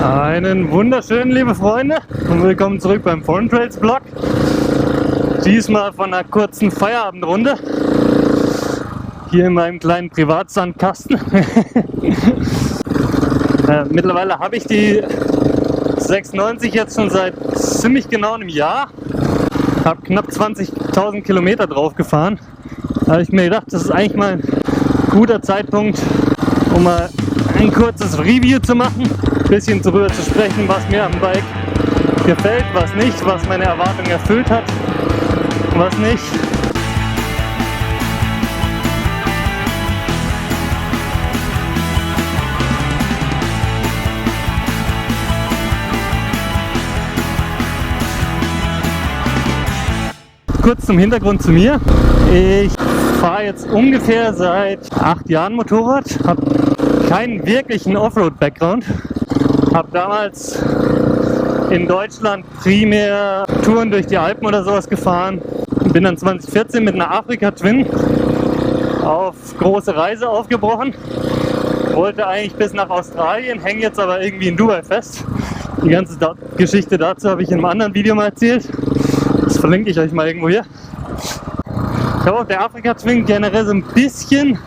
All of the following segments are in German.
Einen wunderschönen, liebe Freunde, und willkommen zurück beim Foreign Trails Vlog. Diesmal von einer kurzen Feierabendrunde hier in meinem kleinen Privatsandkasten. Mittlerweile habe ich die 690 jetzt schon seit ziemlich genau einem Jahr. Habe knapp 20.000 Kilometer drauf gefahren. Da habe ich mir gedacht, das ist eigentlich mal ein guter Zeitpunkt, um mal ein kurzes Review zu machen, ein bisschen darüber zu sprechen, was mir am Bike gefällt, was nicht, was meine Erwartungen erfüllt hat, was nicht. Kurz zum Hintergrund zu mir. Ich fahre jetzt ungefähr seit 8 Jahren Motorrad, habe keinen wirklichen Offroad-Background, habe damals in Deutschland primär Touren durch die Alpen oder sowas gefahren, bin dann 2014 mit einer Afrika-Twin auf große Reise aufgebrochen, wollte eigentlich bis nach Australien, hänge jetzt aber irgendwie in Dubai fest. Die ganze Geschichte dazu habe ich in einem anderen Video mal erzählt, das verlinke ich euch mal irgendwo hier. Ich habe auf der Afrika-Twin generell so ein bisschen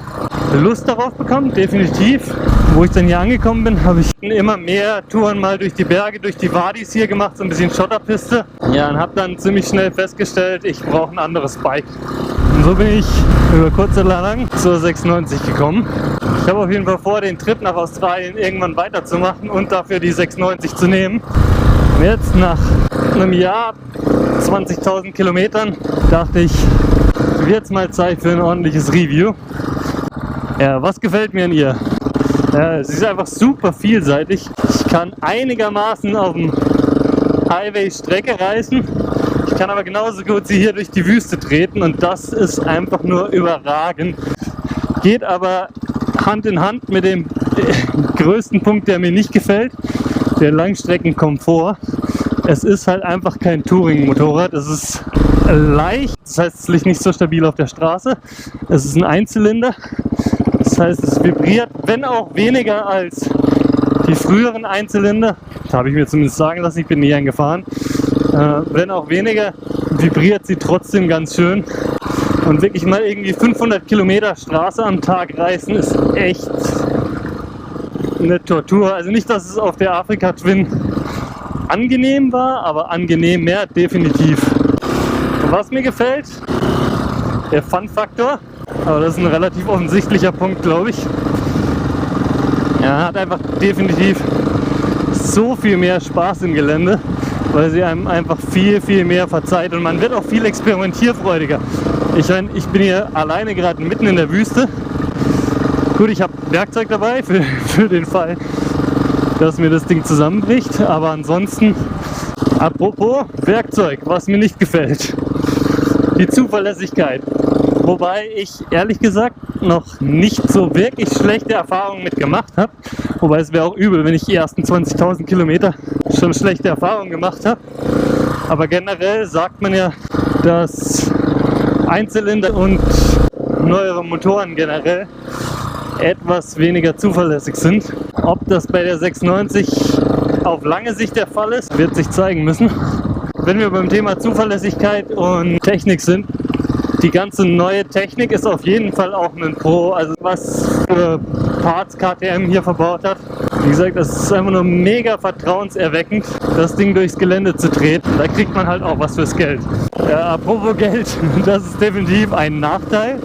Lust darauf bekommen, definitiv. Wo ich dann hier angekommen bin, habe ich immer mehr Touren mal durch die Berge, durch die Wadis hier gemacht, so ein bisschen Schotterpiste. Ja, und habe dann ziemlich schnell festgestellt, ich brauche ein anderes Bike. Und so bin ich über kurz oder lang zur 690 gekommen. Ich habe auf jeden Fall vor, den Trip nach Australien irgendwann weiterzumachen und dafür die 690 zu nehmen. Und jetzt nach einem Jahr, 20.000 Kilometern, dachte ich, wird es mal Zeit für ein ordentliches Review. Ja, was gefällt mir an ihr? Ja, sie ist einfach super vielseitig. Ich kann einigermaßen auf dem Highway Strecke reißen. Ich kann aber genauso gut sie hier durch die Wüste treten und das ist einfach nur überragend. Geht aber Hand in Hand mit dem größten Punkt, der mir nicht gefällt, der Langstreckenkomfort. Es ist halt einfach kein Touring-Motorrad. Es ist leicht, das heißt, es liegt nicht so stabil auf der Straße. Es ist ein Einzylinder. Das heißt, es vibriert, wenn auch weniger als die früheren Einzylinder. Das habe ich mir zumindest sagen lassen, ich bin nie gefahren. Wenn auch weniger, vibriert sie trotzdem ganz schön. Und wirklich mal irgendwie 500 Kilometer Straße am Tag reißen, ist echt eine Tortur. Also nicht, dass es auf der Afrika Twin angenehm war, aber angenehm mehr definitiv. Und was mir gefällt, der Fun-Faktor. Aber das ist ein relativ offensichtlicher Punkt, glaube ich. Ja, hat einfach definitiv so viel mehr Spaß im Gelände, weil sie einem einfach viel, viel mehr verzeiht und man wird auch viel experimentierfreudiger. Ich meine, ich bin hier alleine gerade mitten in der Wüste. Gut, ich habe Werkzeug dabei für den Fall, dass mir das Ding zusammenbricht, aber ansonsten, apropos Werkzeug, was mir nicht gefällt, die Zuverlässigkeit. Wobei ich ehrlich gesagt noch nicht so wirklich schlechte Erfahrungen mit gemacht habe. Wobei es wäre auch übel, wenn ich die ersten 20.000 Kilometer schon schlechte Erfahrungen gemacht habe. Aber generell sagt man ja, dass Einzylinder und neuere Motoren generell etwas weniger zuverlässig sind. Ob das bei der 690 auf lange Sicht der Fall ist, wird sich zeigen müssen. Wenn wir beim Thema Zuverlässigkeit und Technik sind, die ganze neue Technik ist auf jeden Fall auch ein Pro, also was für Parts KTM hier verbaut hat. Wie gesagt, das ist einfach nur mega vertrauenserweckend, das Ding durchs Gelände zu treten. Da kriegt man halt auch was fürs Geld. Ja, apropos Geld, das ist definitiv ein Nachteil.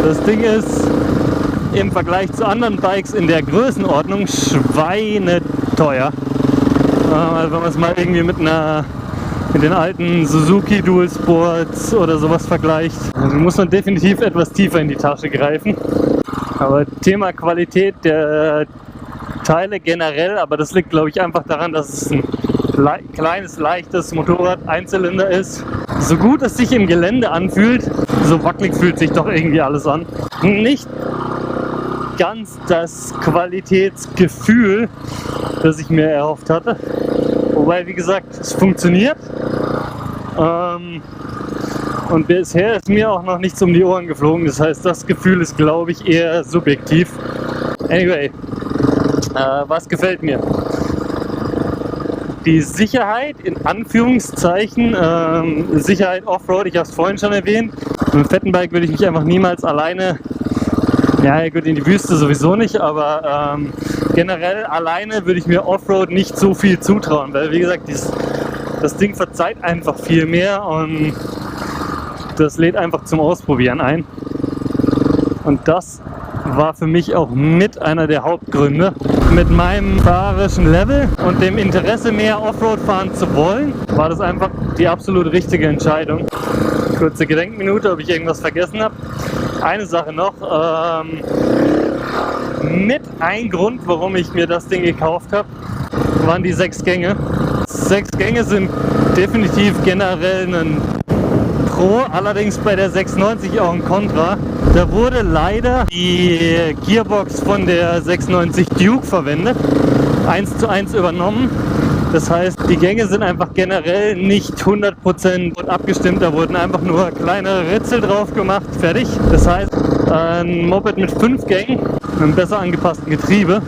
Das Ding ist im Vergleich zu anderen Bikes in der Größenordnung schweineteuer. Also wenn man es mal irgendwie mit den alten Suzuki Dual Sports oder sowas vergleicht, also muss man definitiv etwas tiefer in die Tasche greifen. Aber Thema Qualität der Teile generell, aber das liegt glaube ich einfach daran, dass es ein kleines, leichtes Motorrad, Einzylinder ist. So gut es sich im Gelände anfühlt, so wackelig fühlt sich doch irgendwie alles an. Nicht ganz das Qualitätsgefühl, das ich mir erhofft hatte. Wobei, wie gesagt, es funktioniert. Und bisher ist mir auch noch nichts um die Ohren geflogen. Das heißt, das Gefühl ist, glaube ich, eher subjektiv. Anyway, was gefällt mir? die Sicherheit, in Anführungszeichen, Sicherheit Offroad, ich habe es vorhin schon erwähnt. Mit einem fetten Bike würde ich mich einfach niemals alleine, ja gut, in die Wüste sowieso nicht, aber generell alleine würde ich mir Offroad nicht so viel zutrauen, weil wie gesagt, das Ding verzeiht einfach viel mehr und das lädt einfach zum Ausprobieren ein. Und das war für mich auch mit einer der Hauptgründe. Mit meinem fahrerischen Level und dem Interesse mehr Offroad fahren zu wollen, war das einfach die absolut richtige Entscheidung. Kurze Gedenkminute, ob ich irgendwas vergessen habe. Eine Sache noch, mit ein Grund, warum ich mir das Ding gekauft habe, waren die 6 Gänge. 6 Gänge sind definitiv generell ein Pro, allerdings bei der 690 auch ein Kontra. Da wurde leider die Gearbox von der 690 Duke verwendet, 1:1 übernommen. Das heißt, die Gänge sind einfach generell nicht 100% abgestimmt, da wurden einfach nur kleine Ritzel drauf gemacht, fertig. Das heißt, ein Moped mit 5 Gängen, mit einem besser angepassten Getriebe,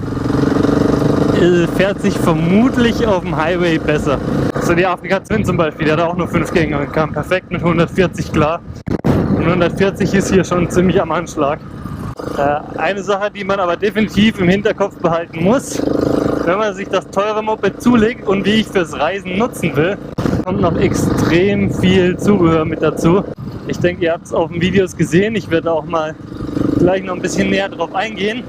fährt sich vermutlich auf dem Highway besser. So die Afrika Twin zum Beispiel, der hat auch nur 5 Gänge und kam perfekt mit 140 klar. Und 140 ist hier schon ziemlich am Anschlag. Eine Sache, die man aber definitiv im Hinterkopf behalten muss, wenn man sich das teure Moped zulegt und wie ich fürs Reisen nutzen will, kommt noch extrem viel Zubehör mit dazu. Ich denke, ihr habt es auf den Videos gesehen. Ich werde auch mal gleich noch ein bisschen näher drauf eingehen.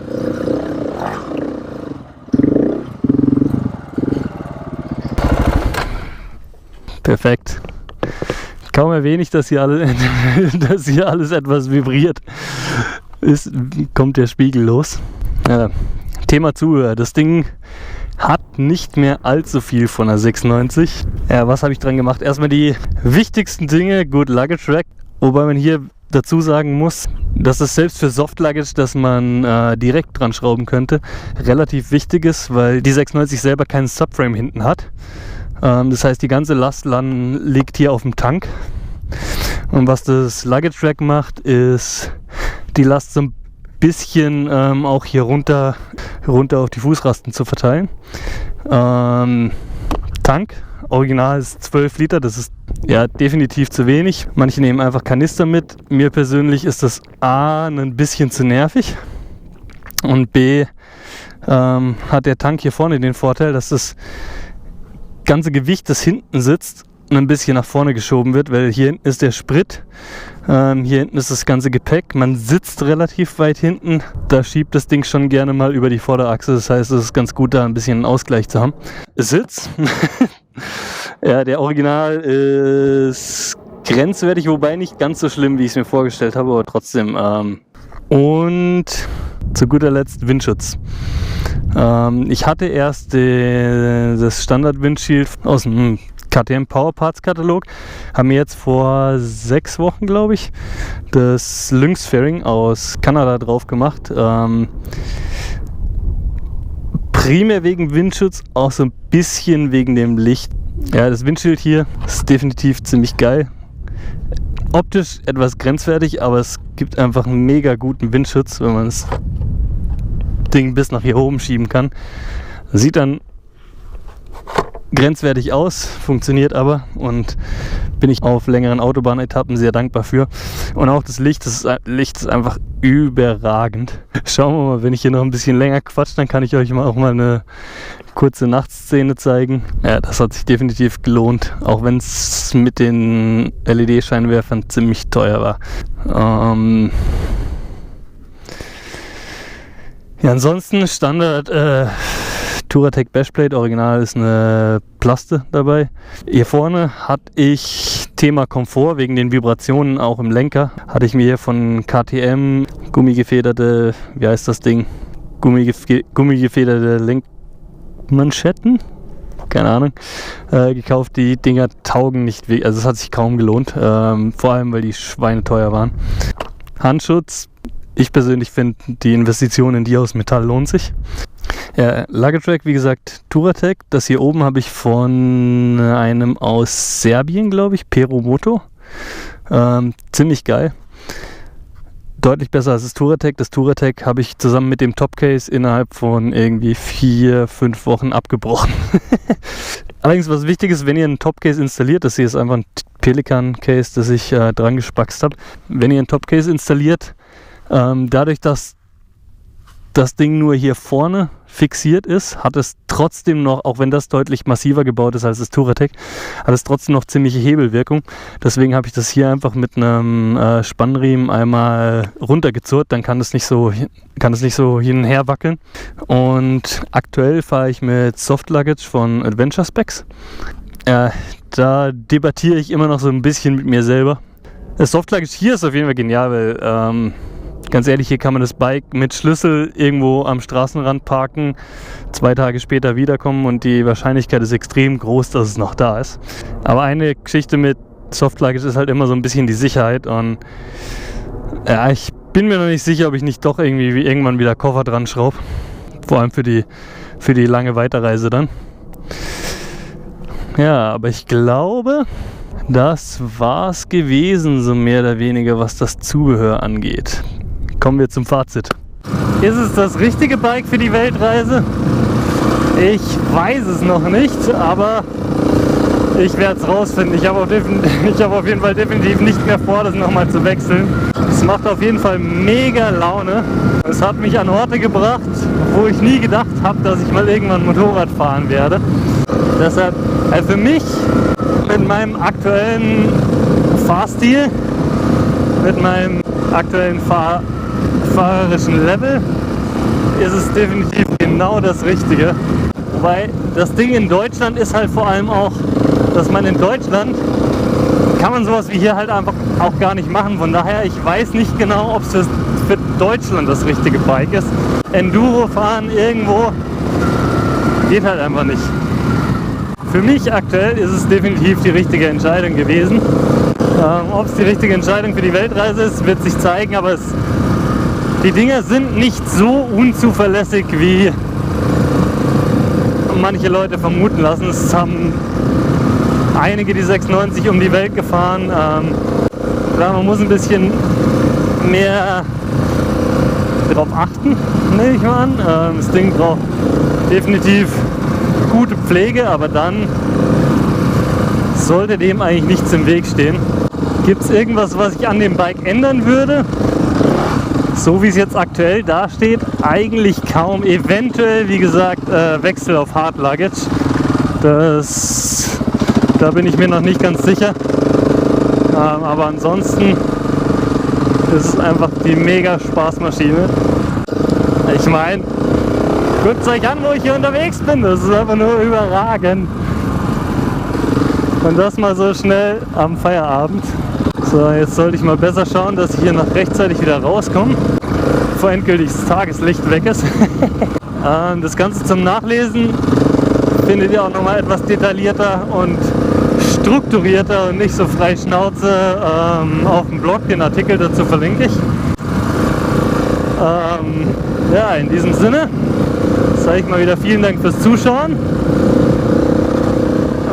Perfekt. Kaum erwähne ich, dass hier alles etwas vibriert. Kommt der Spiegel los. Thema Zubehör. Das Ding hat nicht mehr allzu viel von der 690. Ja, was habe ich dran gemacht? Erstmal die wichtigsten Dinge. Gut, Luggage Rack. Wobei man hier dazu sagen muss, dass es selbst für Soft Luggage, das man direkt dran schrauben könnte, relativ wichtig ist, weil die 690 selber keinen Subframe hinten hat. Das heißt, die ganze Last liegt hier auf dem Tank. Und was das Luggage Rack macht, ist die Last so ein bisschen auch hier runter auf die Fußrasten zu verteilen. Tank, original ist 12 Liter, das ist ja definitiv zu wenig. Manche nehmen einfach Kanister mit. Mir persönlich ist das A ein bisschen zu nervig und B hat der Tank hier vorne den Vorteil, dass das ganze Gewicht, das hinten sitzt, ein bisschen nach vorne geschoben wird, weil hier hinten ist der Sprit, hier hinten ist das ganze Gepäck, man sitzt relativ weit hinten, da schiebt das Ding schon gerne mal über die Vorderachse, das heißt, es ist ganz gut, da ein bisschen einen Ausgleich zu haben. Sitz, ja, der Original ist grenzwertig, wobei nicht ganz so schlimm, wie ich es mir vorgestellt habe, aber trotzdem. Und zu guter Letzt Windschutz. Ich hatte erst das Standard-Windshield aus dem KTM Power Parts Katalog, haben mir jetzt vor 6 Wochen, glaube ich, das Lynx Fairing aus Kanada drauf gemacht. Primär wegen Windschutz, auch so ein bisschen wegen dem Licht. Ja, das Windschild hier ist definitiv ziemlich geil. Optisch etwas grenzwertig, aber es gibt einfach einen mega guten Windschutz, wenn man das Ding bis nach hier oben schieben kann. Sieht dann grenzwertig aus, funktioniert aber und bin ich auf längeren Autobahnetappen sehr dankbar für. Und auch das Licht ist einfach überragend. Schauen wir mal, wenn ich hier noch ein bisschen länger quatsche, dann kann ich euch auch mal eine kurze Nachtszene zeigen. Ja, das hat sich definitiv gelohnt, auch wenn es mit den LED-Scheinwerfern ziemlich teuer war. Ja, ansonsten Standard Touratech Bashblade, original ist eine Plaste dabei. Hier vorne hatte ich Thema Komfort, wegen den Vibrationen auch im Lenker. Hatte ich mir hier von KTM gummigefederte, wie heißt das Ding? Gummigefederte Lenkmanschetten? Keine Ahnung. Gekauft. Die Dinger taugen nicht, also es hat sich kaum gelohnt. Vor allem, weil die schweineteuer waren. Handschutz. Ich persönlich finde, die Investition in die aus Metall lohnt sich. Ja, Luggage Rack, wie gesagt, Touratech. Das hier oben habe ich von einem aus Serbien, glaube ich, Peromoto. Ziemlich geil. Deutlich besser als das Touratech. Das Touratech habe ich zusammen mit dem Topcase innerhalb von irgendwie 4-5 Wochen abgebrochen. Allerdings, was wichtig ist, wenn ihr einen Topcase installiert, das hier ist einfach ein Pelican-Case, das ich dran gespackst habe. Wenn ihr einen Topcase installiert, dadurch, dass das Ding nur hier vorne fixiert ist, hat es trotzdem noch, auch wenn das deutlich massiver gebaut ist als das Touratec, hat es trotzdem noch ziemliche Hebelwirkung. Deswegen habe ich das hier einfach mit einem Spannriemen einmal runtergezurrt, dann kann es nicht so hin und her wackeln. Und aktuell fahre ich mit Soft Luggage von Adventure Specs. Da debattiere ich immer noch so ein bisschen mit mir selber. Das Soft Luggage hier ist auf jeden Fall genial, weil ganz ehrlich, hier kann man das Bike mit Schlüssel irgendwo am Straßenrand parken, 2 Tage später wiederkommen und die Wahrscheinlichkeit ist extrem groß, dass es noch da ist. Aber eine Geschichte mit Soft Luggage ist halt immer so ein bisschen die Sicherheit und ja, ich bin mir noch nicht sicher, ob ich nicht doch irgendwie irgendwann wieder Koffer dran schraube. Vor allem für die lange Weiterreise dann. Ja, aber ich glaube, das war's gewesen, so mehr oder weniger, was das Zubehör angeht. Kommen wir zum Fazit. Ist es das richtige Bike für die Weltreise? Ich weiß es noch nicht, aber ich werde es rausfinden. Ich habe auf jeden Fall definitiv nicht mehr vor, das nochmal zu wechseln. Es macht auf jeden Fall mega Laune. Es hat mich an Orte gebracht, wo ich nie gedacht habe, dass ich mal irgendwann Motorrad fahren werde. Deshalb für mich mit meinem aktuellen Fahrstil, mit meinem aktuellen fahrerischen Level ist es definitiv genau das Richtige. Wobei das Ding in Deutschland ist halt vor allem auch, dass man in Deutschland kann man sowas wie hier halt einfach auch gar nicht machen. Von daher, ich weiß nicht genau, ob es für Deutschland das richtige Bike ist. Enduro fahren irgendwo geht halt einfach nicht. Für mich aktuell ist es definitiv die richtige Entscheidung gewesen. Ob es die richtige Entscheidung für die Weltreise ist, wird sich zeigen, aber die Dinger sind nicht so unzuverlässig, wie manche Leute vermuten lassen. Es haben einige die 690 um die Welt gefahren. Klar, man muss ein bisschen mehr darauf achten, nehme ich mal an. Das Ding braucht definitiv gute Pflege, aber dann sollte dem eigentlich nichts im Weg stehen. Gibt es irgendwas, was ich an dem Bike ändern würde? So wie es jetzt aktuell dasteht, eigentlich kaum. Eventuell, wie gesagt, Wechsel auf Hard Luggage. Da bin ich mir noch nicht ganz sicher. Aber ansonsten ist es einfach die mega Spaßmaschine. Ich meine, guckt euch an, wo ich hier unterwegs bin. Das ist einfach nur überragend. Und das mal so schnell am Feierabend. So, jetzt sollte ich mal besser schauen, dass ich hier noch rechtzeitig wieder rauskomme, bevor endgültig das Tageslicht weg ist. Das Ganze zum Nachlesen findet ihr auch nochmal etwas detaillierter und strukturierter und nicht so frei Schnauze auf dem Blog. Den Artikel dazu verlinke ich. Ja, in diesem Sinne sage ich mal wieder vielen Dank fürs Zuschauen.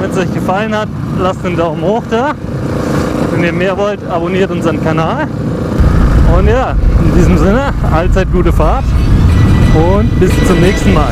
Wenn es euch gefallen hat, lasst einen Daumen hoch da. Wenn ihr mehr wollt, abonniert unseren Kanal. Und ja, in diesem Sinne, allzeit gute Fahrt und bis zum nächsten Mal.